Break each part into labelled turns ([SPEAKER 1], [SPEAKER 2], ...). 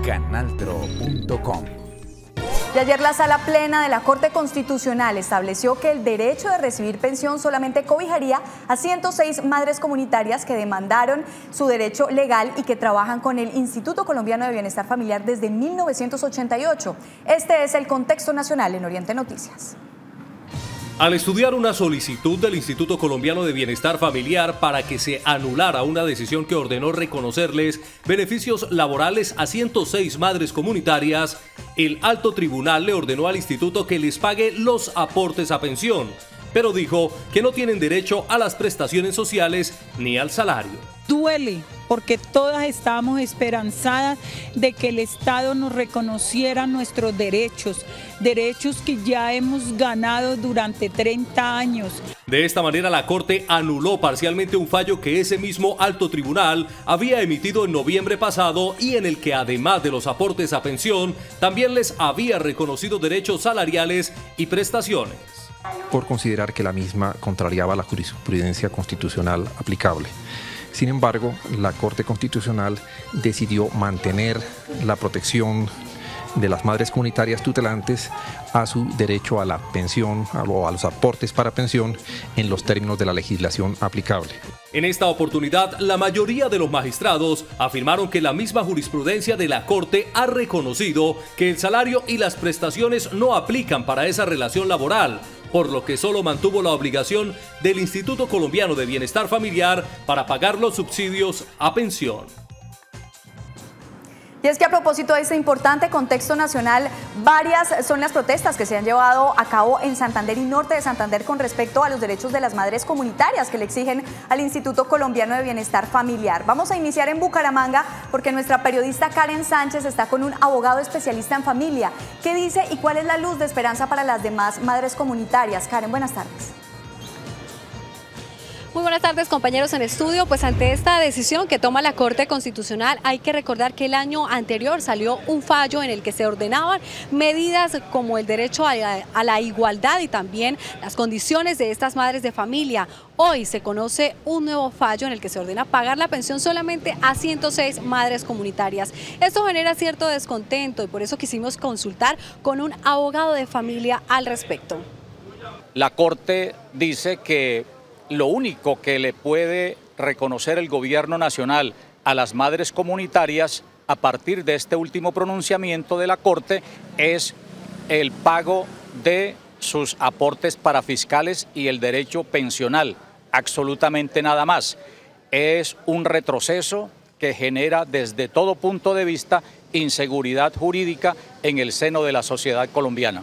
[SPEAKER 1] canaltro.com.
[SPEAKER 2] Y ayer la Sala Plena de la Corte Constitucional estableció que el derecho de recibir pensión solamente cobijaría a 106 madres comunitarias que demandaron su derecho legal y que trabajan con el Instituto Colombiano de Bienestar Familiar desde 1988. Este es el contexto nacional en Oriente Noticias.
[SPEAKER 3] Al estudiar una solicitud del Instituto Colombiano de Bienestar Familiar para que se anulara una decisión que ordenó reconocerles beneficios laborales a 106 madres comunitarias, el alto tribunal le ordenó al instituto que les pague los aportes a pensión, pero dijo que no tienen derecho a las prestaciones sociales ni al salario.
[SPEAKER 4] Duele, porque todas estábamos esperanzadas de que el Estado nos reconociera nuestros derechos que ya hemos ganado durante 30 años.
[SPEAKER 3] De esta manera, la Corte anuló parcialmente un fallo que ese mismo alto tribunal había emitido en noviembre pasado y en el que, además de los aportes a pensión, también les había reconocido derechos salariales y prestaciones.
[SPEAKER 5] Por considerar que la misma contrariaba la jurisprudencia constitucional aplicable. Sin embargo, la Corte Constitucional decidió mantener la protección de las madres comunitarias tutelantes a su derecho a la pensión o a los aportes para pensión en los términos de la legislación aplicable.
[SPEAKER 3] En esta oportunidad, la mayoría de los magistrados afirmaron que la misma jurisprudencia de la Corte ha reconocido que el salario y las prestaciones no aplican para esa relación laboral, por lo que solo mantuvo la obligación del Instituto Colombiano de Bienestar Familiar para pagar los subsidios a pensión.
[SPEAKER 2] Y es que a propósito de este importante contexto nacional, varias son las protestas que se han llevado a cabo en Santander y norte de Santander con respecto a los derechos de las madres comunitarias que le exigen al Instituto Colombiano de Bienestar Familiar. Vamos a iniciar en Bucaramanga porque nuestra periodista Karen Sánchez está con un abogado especialista en familia. ¿Qué dice y cuál es la luz de esperanza para las demás madres comunitarias? Karen, buenas tardes.
[SPEAKER 6] Muy buenas tardes, compañeros en estudio. Pues ante esta decisión que toma la Corte Constitucional, hay que recordar que el año anterior salió un fallo en el que se ordenaban medidas como el derecho a la igualdad y también las condiciones de estas madres de familia. Hoy se conoce un nuevo fallo en el que se ordena pagar la pensión solamente a 106 madres comunitarias. Esto genera cierto descontento y por eso quisimos consultar con un abogado de familia al respecto.
[SPEAKER 7] La Corte dice que lo único que le puede reconocer el gobierno nacional a las madres comunitarias a partir de este último pronunciamiento de la Corte es el pago de sus aportes parafiscales y el derecho pensional, absolutamente nada más. Es un retroceso que genera desde todo punto de vista inseguridad jurídica en el seno de la sociedad colombiana.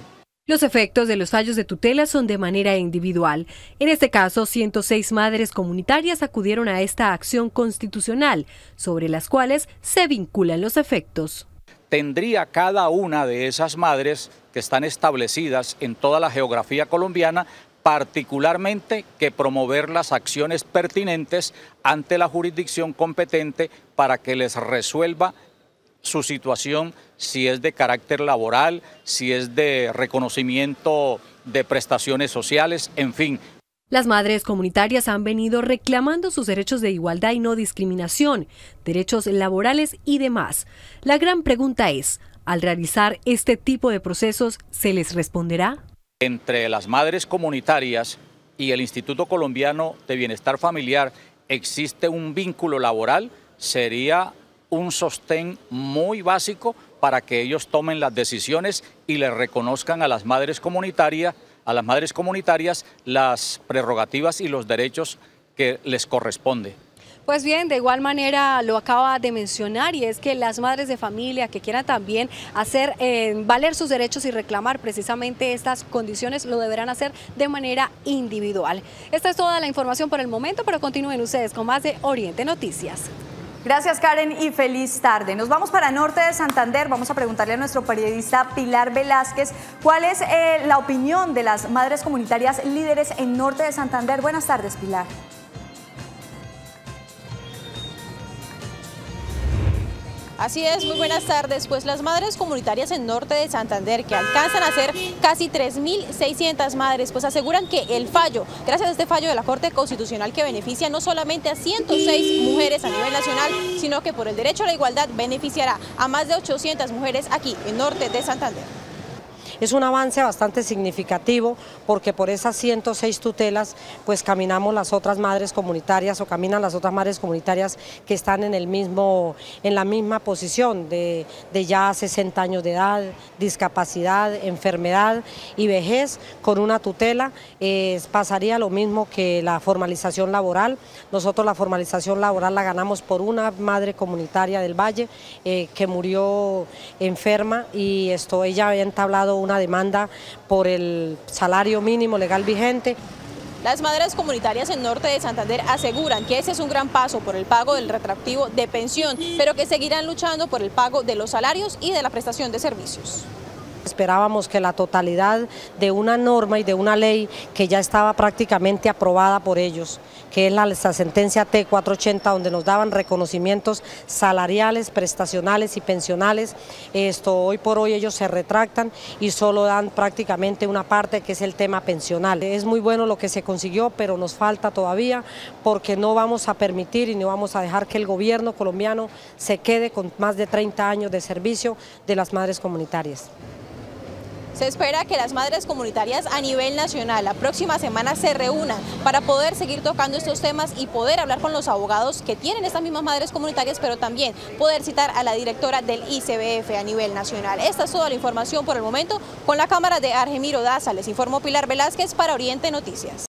[SPEAKER 6] Los efectos de los fallos de tutela son de manera individual. En este caso, 106 madres comunitarias acudieron a esta acción constitucional, sobre las cuales se vinculan los efectos.
[SPEAKER 7] Tendría cada una de esas madres que están establecidas en toda la geografía colombiana, particularmente que promover las acciones pertinentes ante la jurisdicción competente para que les resuelva su situación, si es de carácter laboral, si es de reconocimiento de prestaciones sociales, en fin.
[SPEAKER 6] Las madres comunitarias han venido reclamando sus derechos de igualdad y no discriminación, derechos laborales y demás. La gran pregunta es, al realizar este tipo de procesos, ¿se les responderá?
[SPEAKER 7] Entre las madres comunitarias y el Instituto Colombiano de Bienestar Familiar existe un vínculo laboral, sería un sostén muy básico para que ellos tomen las decisiones y les reconozcan a las madres comunitarias las prerrogativas y los derechos que les corresponde.
[SPEAKER 6] Pues bien, de igual manera lo acaba de mencionar y es que las madres de familia que quieran también hacer valer sus derechos y reclamar precisamente estas condiciones lo deberán hacer de manera individual. Esta es toda la información por el momento, pero continúen ustedes con más de Oriente Noticias.
[SPEAKER 2] Gracias, Karen, y feliz tarde. Nos vamos para norte de Santander. Vamos a preguntarle a nuestro periodista Pilar Velázquez cuál es la opinión de las madres comunitarias líderes en norte de Santander. Buenas tardes, Pilar.
[SPEAKER 1] Así es, muy buenas tardes. Pues las madres comunitarias en norte de Santander, que alcanzan a ser casi 3.600 madres, pues aseguran que el fallo, gracias a este fallo de la Corte Constitucional que beneficia no solamente a 106 mujeres a nivel nacional, sino que por el derecho a la igualdad beneficiará a más de 800 mujeres aquí en norte de Santander.
[SPEAKER 8] Es un avance bastante significativo porque por esas 106 tutelas pues caminamos las otras madres comunitarias o caminan las otras madres comunitarias que están en la misma posición de ya 60 años de edad, discapacidad, enfermedad y vejez. Con una tutela pasaría lo mismo que la formalización laboral. Nosotros la formalización laboral la ganamos por una madre comunitaria del Valle que murió enferma y ella había entablado una demanda por el salario mínimo legal vigente.
[SPEAKER 1] Las madres comunitarias en norte de Santander aseguran que ese es un gran paso por el pago del retroactivo de pensión, pero que seguirán luchando por el pago de los salarios y de la prestación de servicios.
[SPEAKER 8] Esperábamos que la totalidad de una norma y de una ley que ya estaba prácticamente aprobada por ellos, que es la sentencia T480, donde nos daban reconocimientos salariales, prestacionales y pensionales, hoy por hoy ellos se retractan y solo dan prácticamente una parte que es el tema pensional. Es muy bueno lo que se consiguió, pero nos falta todavía porque no vamos a permitir y no vamos a dejar que el gobierno colombiano se quede con más de 30 años de servicio de las madres comunitarias.
[SPEAKER 1] Se espera que las madres comunitarias a nivel nacional la próxima semana se reúnan para poder seguir tocando estos temas y poder hablar con los abogados que tienen estas mismas madres comunitarias, pero también poder citar a la directora del ICBF a nivel nacional. Esta es toda la información por el momento. Con la cámara de Argemiro Daza les informó Pilar Velázquez para Oriente Noticias.